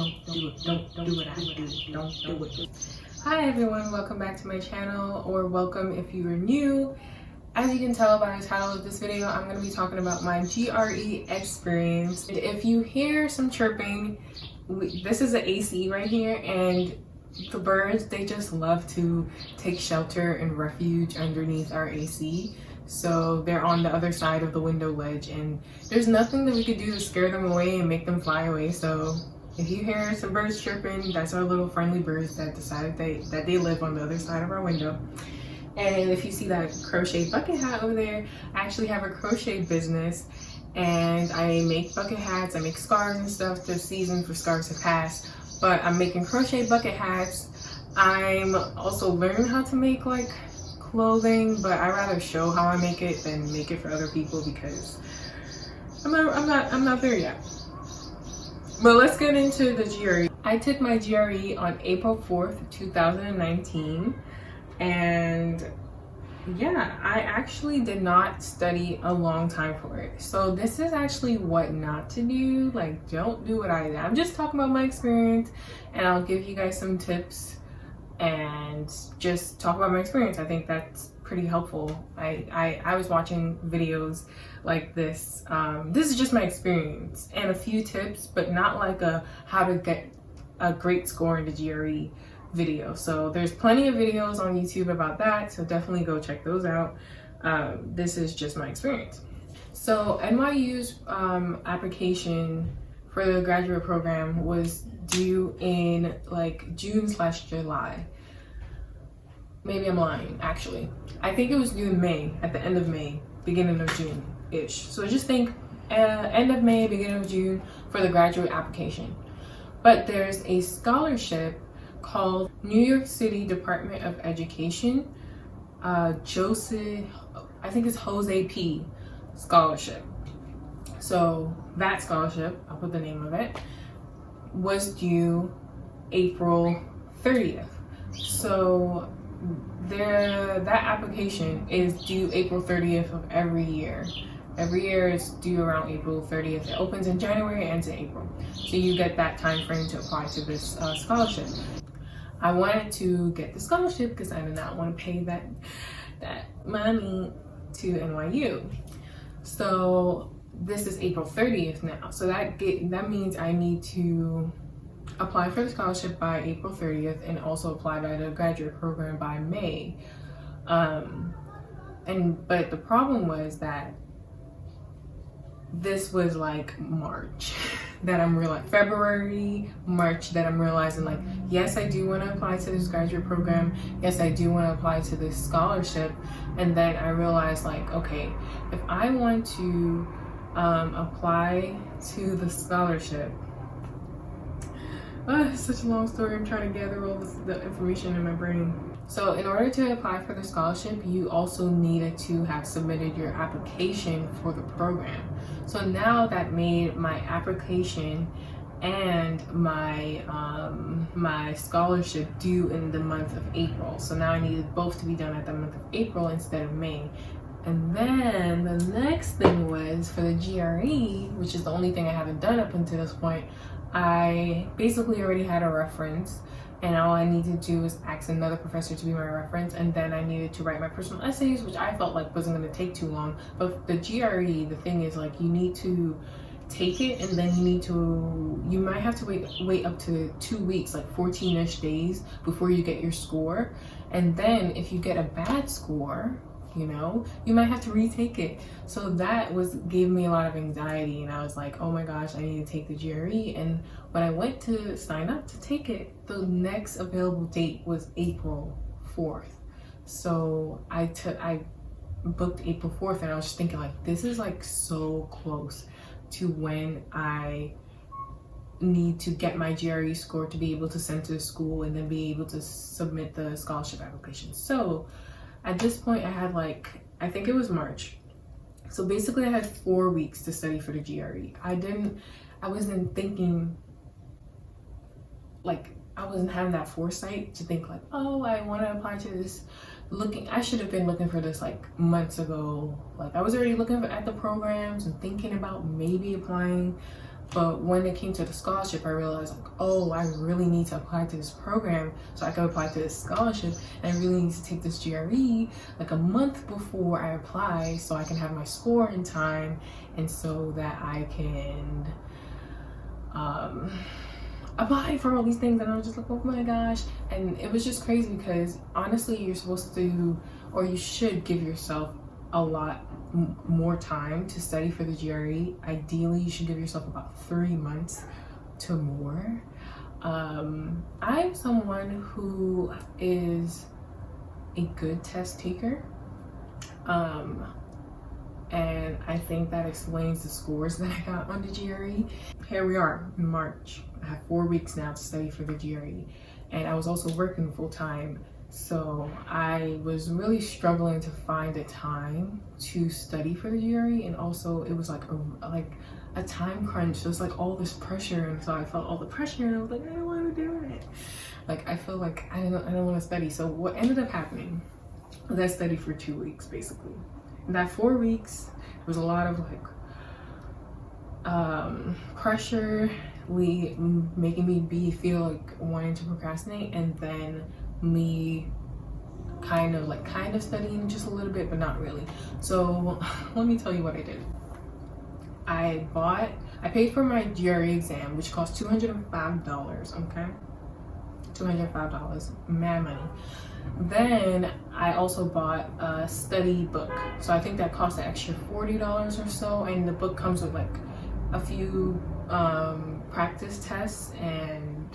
Don't do what I do. Don't do it. Hi everyone, welcome back to my channel, or welcome if you are new. As you can tell by the title of this video, I'm going to be talking about my GRE experience. If you hear some chirping, this is the AC right here, and the birds, they just love to take shelter and refuge underneath our AC. So they're on the other side of the window ledge, and there's nothing that we could do to scare them away and make them fly away. So if you hear some birds chirping, that's our little friendly birds that decided that they live on the other side of our window. And if you see that crochet bucket hat over there, I actually have a crochet business, and I make bucket hats, I make scarves and stuff. The season for scarves have passed, but I'm making crochet bucket hats. I'm also learning how to make like clothing, but I rather show how I make it than make it for other people because I'm not there yet. But let's get into the GRE. I took my GRE on April 4th, 2019, and yeah, I actually did not study a long time for it. So this is actually what not to do. Like, don't do what I did. I'm just talking about my experience, and I'll give you guys some tips and just talk about my experience. I think that's pretty helpful. I was watching videos like this. This is just my experience and a few tips, but not like a how to get a great score in the GRE video. So there's plenty of videos on YouTube about that, so definitely go check those out. This is just my experience. So NYU's application for the graduate program was due in like June/July. Maybe I'm lying, actually. I think it was due in May, at the end of May, beginning of June-ish. So just think end of May, beginning of June for the graduate application. But there's a scholarship called New York City Department of Education, I think it's Jose P. scholarship. So that scholarship, I'll put the name of it, was due April 30th. So that application is due April 30th of every year. Every year it's due around April 30th. It opens in January and ends in April. So you get that time frame to apply to this scholarship. I wanted to get the scholarship because I did not want to pay that money to NYU. So this is April 30th now. So that means I need to apply for the scholarship by April 30th and also apply by the graduate program by May. But the problem was that this was like March that I'm realizing, February, March that I'm realizing, like, yes, I do want to apply to this graduate program. Yes, I do want to apply to this scholarship. And then I realized, like, okay, if I want to apply to the scholarship, it's such a long story. I'm trying to gather all the information in my brain. So in order to apply for the scholarship, you also needed to have submitted your application for the program. So now that made my application and my my scholarship due in the month of April. So now I needed both to be done at the month of April instead of May. And then the next thing was for the GRE, which is the only thing I haven't done up until this point. I basically already had a reference, and all I needed to do was ask another professor to be my reference, and then I needed to write my personal essays, which I felt like wasn't going to take too long. But the GRE, the thing is, like, you need to take it, and then you might have to wait up to 2 weeks, like 14-ish days before you get your score. And then if you get a bad score, you might have to retake it. So that gave me a lot of anxiety, and I was like, oh my gosh, I need to take the GRE. And when I went to sign up to take it, the next available date was April 4th. So I booked April 4th, and I was just thinking, like, this is like so close to when I need to get my GRE score to be able to send to the school and then be able to submit the scholarship application. So at this point, I had I think it was March. So basically I had 4 weeks to study for the GRE. I wasn't thinking, like, I wasn't having that foresight to think like, oh, I want to apply to this. I should have been looking for this like months ago. Like, I was already looking at the programs and thinking about maybe applying But when it came to the scholarship, I realized like, oh, I really need to apply to this program so I can apply to this scholarship. And I really need to take this GRE like a month before I apply so I can have my score in time and so that I can apply for all these things. And I was just like, oh my gosh. And it was just crazy because honestly, you're supposed to, or you should give yourself a lot more time to study for the GRE. Ideally, you should give yourself about 3 months to more. I'm someone who is a good test taker. And I think that explains the scores that I got on the GRE. Here we are in March. I have 4 weeks now to study for the GRE. And I was also working full time. So I was really struggling to find a time to study for the GRE, and also it was like a time crunch. So it's like all this pressure, and so I felt all the pressure, and I was like, I don't want to do it. Like I feel like I don't want to study. So what ended up happening was I studied for 2 weeks basically. In that 4 weeks, there was a lot of like pressure, making me feel like wanting to procrastinate, and then me kind of studying just a little bit, but not really. So let me tell you what I did. I paid for my GRE exam, which cost $205, okay? $205, mad money. Then I also bought a study book. So I think that cost an extra $40 or so, and the book comes with like a few practice tests, and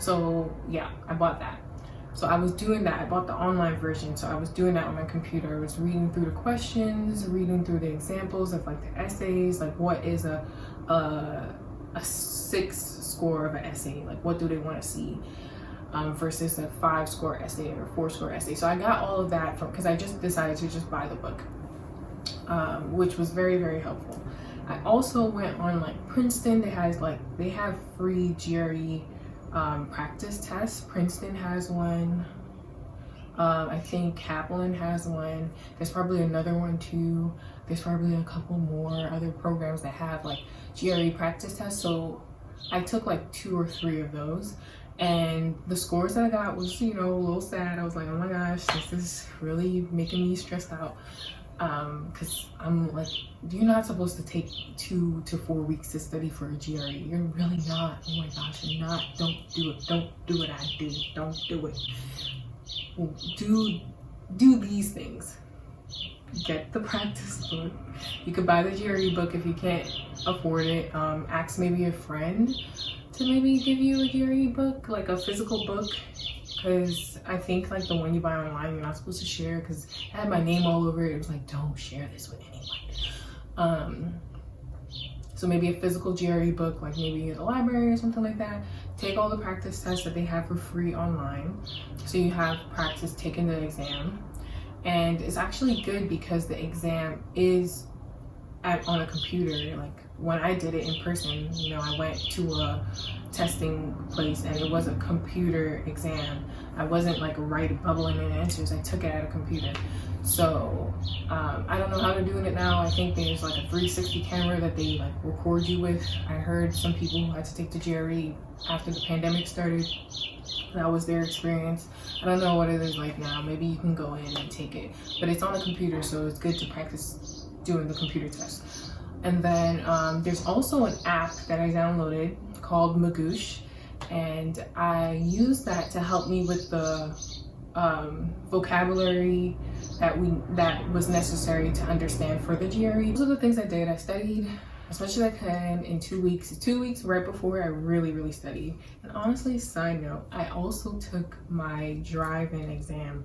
so yeah, I bought that. So I was doing that. I bought the online version, so I was doing that on my computer. I was reading through the questions, reading through the examples of like the essays, like what is a 6 score of an essay, like what do they want to see, versus a 5 score essay or 4 score essay. So I got all of that because I just decided to just buy the book, which was very, very helpful. I also went on like Princeton. They have free GRE practice tests. Princeton has one. I think Kaplan has one. There's probably another one too. There's probably a couple more other programs that have like GRE practice tests. So I took like 2 or 3 of those, and the scores that I got was, a little sad. I was like, oh my gosh, this is really making me stressed out. Because I'm like, you're not supposed to take 2 to 4 weeks to study for a GRE. You're really not. Oh my gosh, you're not. Don't do it. Don't do what I do. Don't do it. Do these things. Get the practice book. You could buy the GRE book if you can't afford it. Ask maybe a friend to maybe give you a GRE book, like a physical book. Because I think like the one you buy online, you're not supposed to share, because it had my name all over it. It was like, don't share this with anyone. So maybe a physical GRE book, like maybe at a library or something like that. Take all the practice tests that they have for free online, so you have practice taking the exam. And it's actually good because the exam is on a computer. Like when I did it in person, I went to a testing place and it was a computer exam. I wasn't like bubbling in answers. I took it at a computer. So I don't know how they're doing it now. I think there's like a 360 camera that they like record you with. I heard some people who had to take the GRE after the pandemic started. That was their experience. I don't know what it is like now. Maybe you can go in and take it, but it's on a computer, so it's good to practice doing the computer test. And then there's also an app that I downloaded called Magoosh, and I use that to help me with the vocabulary that was necessary to understand for the GRE. Those are the things I did. I studied as much as I can in 2 weeks. 2 weeks right before I really studied. And honestly, side note, I also took my drive-in exam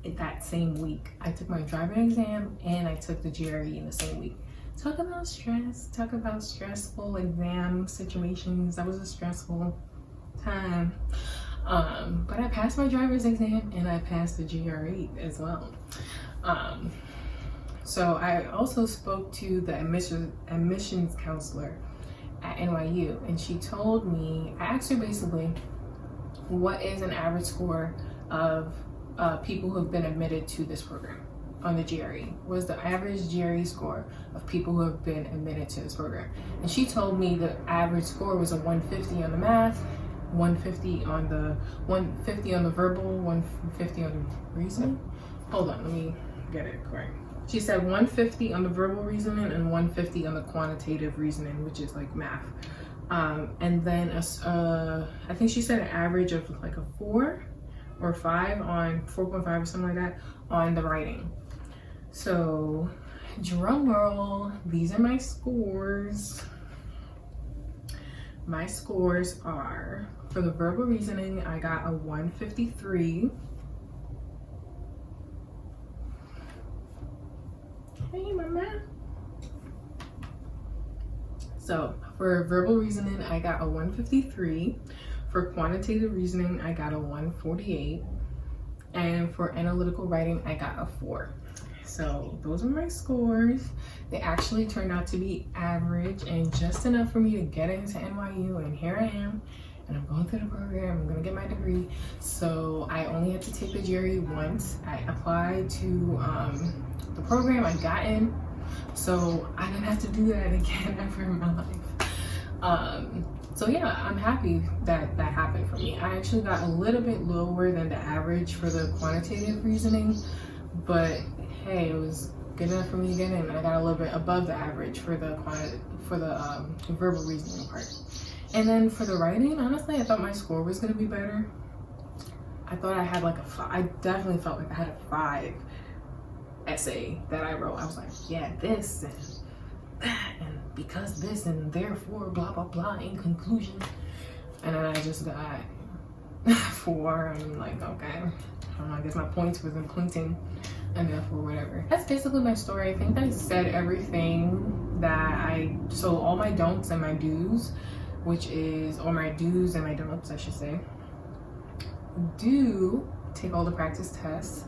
that same week. I took my drive-in exam and I took the GRE in the same week. Talk about stress, talk about stressful exam situations. That was a stressful time. But I passed my driver's exam and I passed the GRE as well. So I also spoke to the admissions counselor at NYU, and she told me, I asked her basically, what is an average score of people who have been admitted to this program? on the GRE? What is the average GRE score of people who have been admitted to this program? And she told me the average score was a 150 on the math, 150 on the verbal, 150 on the reasoning. Hold on, let me get it correct. She said 150 on the verbal reasoning and 150 on the quantitative reasoning, which is like math. And then I think she said an average of like a 4 or 5 on 4.5 or something like that on the writing. So drum roll, these are my scores. My scores are, for the verbal reasoning, I got a 153. Hey, mama. So for verbal reasoning, I got a 153. For quantitative reasoning, I got a 148. And for analytical writing, I got a 4. So those are my scores. They actually turned out to be average and just enough for me to get into NYU, and here I am. And I'm going through the program, I'm gonna get my degree. So I only had to take the GRE once. I applied to the program, I got in. So I didn't have to do that again ever in my life. So yeah, I'm happy that that happened for me. I actually got a little bit lower than the average for the quantitative reasoning, but hey, it was good enough for me to get in. I got a little bit above the average for the verbal reasoning part. And then for the writing, honestly, I thought my score was gonna be better. I thought I had like a 5. I definitely felt like I had a 5 essay that I wrote. I was like, yeah, this and that, and because this and therefore blah blah blah in conclusion. And then I just got 4. I'm like, okay, I guess my points wasn't pointing enough or whatever. That's basically my story. I think I said everything that so all my don'ts and my do's, which is, or my do's and my don'ts, I should say. Do take all the practice tests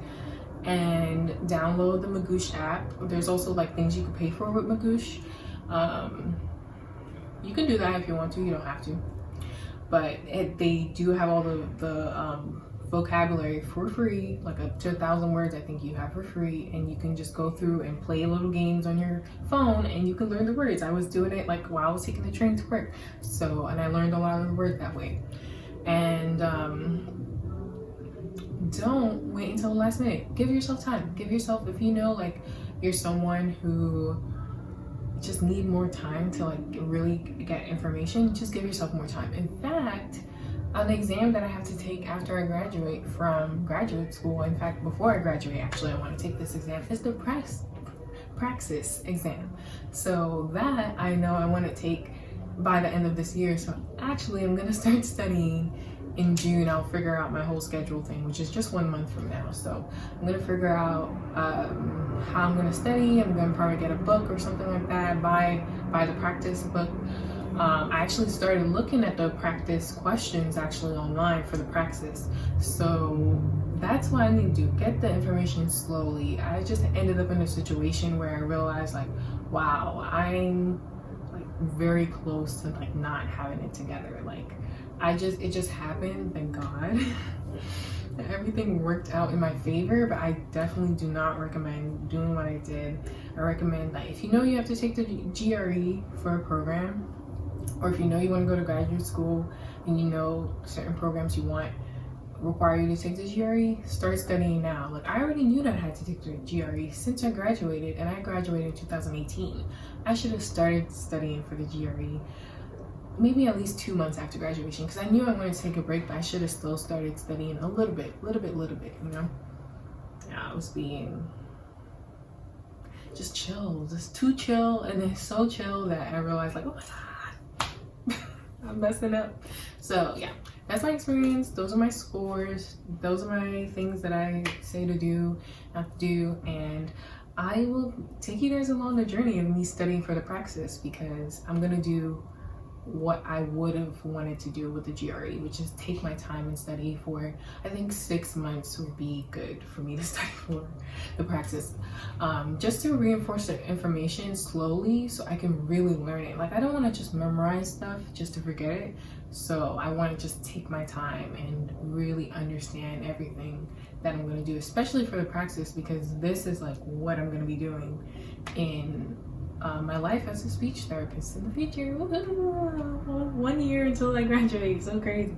and download the Magoosh app. There's also like things you can pay for with Magoosh. You can do that if you want to, you don't have to. But they do have all the vocabulary for free, like up to 1,000 words I think you have for free, and you can just go through and play little games on your phone and you can learn the words. I was doing it like while I was taking the train to work, and I learned a lot of the words that way. And don't wait until the last minute. Give yourself time. Give yourself, if you know like you're someone who just need more time to like really get information, just give yourself more time. In fact, an exam that I have to take after I graduate from graduate school, in fact before I graduate actually, I want to take this exam, is the praxis exam. So that I know I want to take by the end of this year. So actually I'm gonna start studying in June. I'll figure out my whole schedule thing, which is just 1 month from now. So I'm gonna figure out how I'm gonna study. I'm gonna probably get a book or something like that, buy the practice book. I actually started looking at the practice questions actually online for the praxis. So that's what I need to do, get the information slowly. I just ended up in a situation where I realized like, wow, I'm like very close to like not having it together. Like it just happened, thank God. Everything worked out in my favor, but I definitely do not recommend doing what I did. I recommend that if you know you have to take the GRE for a program, or if you know you want to go to graduate school and you know certain programs you want require you to take the GRE, start studying now. Like I already knew that I had to take the GRE since I graduated, and I graduated in 2018. I should have started studying for the GRE maybe at least 2 months after graduation, because I knew I wanted to take a break, but I should have still started studying a little bit, you know? Yeah, I was being just chill, just too chill, and then so chill that I realized like, oh my God, I'm messing up. So yeah, that's my experience. Those are my scores. Those are my things that I say to do, not to do, and I will take you guys along the journey of me studying for the praxis, because I'm gonna do what I would have wanted to do with the GRE, which is take my time and study for, I think 6 months would be good for me to study for the praxis, just to reinforce the information slowly so I can really learn it. Like I don't want to just memorize stuff just to forget it, So I want to just take my time and really understand everything that I'm going to do, especially for the praxis, because this is like what I'm going to be doing in my life as a speech therapist in the future. 1 year until I graduate, so crazy.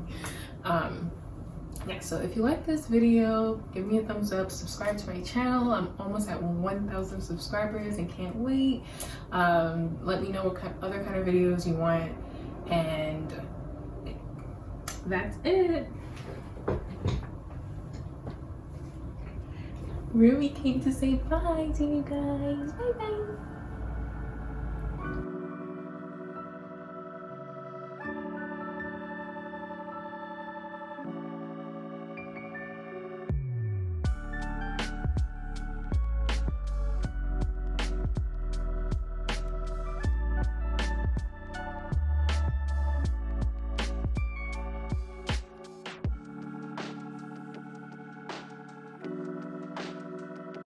Yeah, so if you like this video, give me a thumbs up, subscribe to my channel. I'm almost at 1,000 subscribers and can't wait. Let me know what other kind of videos you want, and that's it. Rumi came to say bye to you guys. Bye bye.